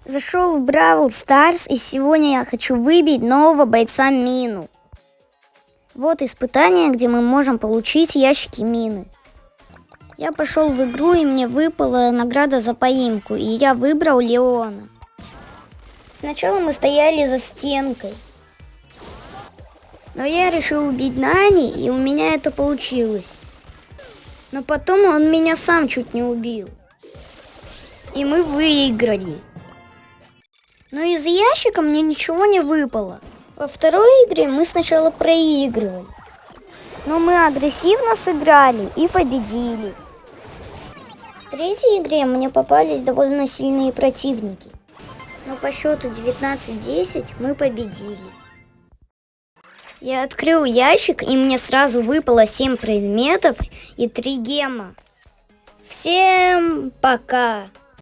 Зашел в Бравл Старс, и сегодня я хочу выбить нового бойца Мину. Вот испытание, где мы можем получить ящики Мины. Я пошел в игру, и мне выпала награда за поимку, и я выбрал Леона. Сначала мы стояли за стенкой, но я решил убить Нани, и у меня это получилось. Но потом он меня сам чуть не убил, и мы выиграли. Но из ящика мне ничего не выпало. Во второй игре мы сначала проигрывали, но мы агрессивно сыграли и победили. В третьей игре мне попались довольно сильные противники, но по счету 19-10 мы победили. Я открыл ящик, и мне сразу выпало 7 предметов и 3 гема. Всем пока!